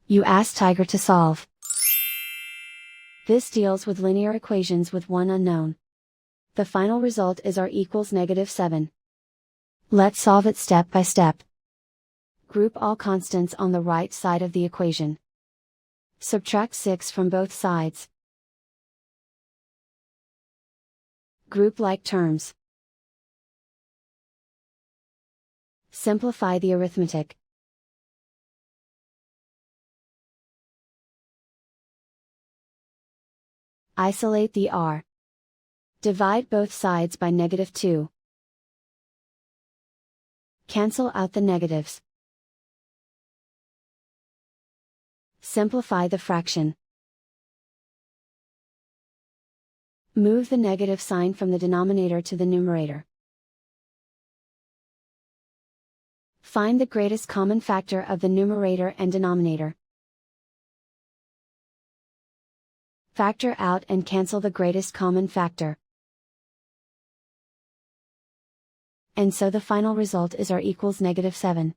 You ask Tiger to solve. This deals with linear equations with one unknown. The final result is r equals -7. Let's solve it step by step. Group all constants on the right side of the equation. Subtract 6 from both sides. Group like terms. Simplify the arithmetic. Isolate the r. Divide both sides by -2. Cancel out the negatives. Simplify the fraction. Move the negative sign from the denominator to the numerator. Find the greatest common factor of the numerator and denominator. Factor out and cancel the greatest common factor. And so the final result is r equals -7.